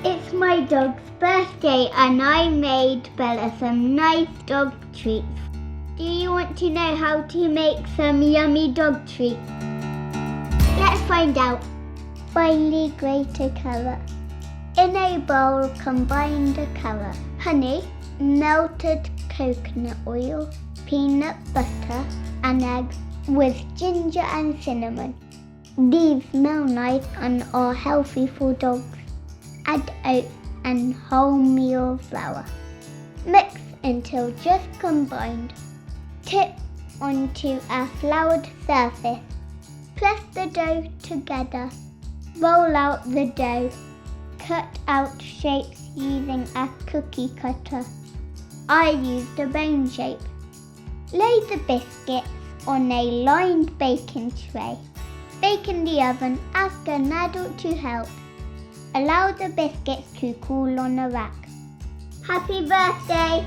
It's my dog's birthday and I made Bella some nice dog treats. Do you want to know how to make some yummy dog treats? Let's find out. Finely grated carrot. In a bowl, combine the carrot, honey, melted coconut oil, peanut butter and eggs with ginger and cinnamon. These smell nice and are healthy for dogs. Add oats and wholemeal flour. Mix until just combined. Tip onto a floured surface. Press the dough together. Roll out the dough. Cut out shapes using a cookie cutter. I used a bone shape. Lay the biscuits on a lined baking tray. Bake in the oven. Ask an adult to help. Allow the biscuits to cool on a rack. Happy birthday!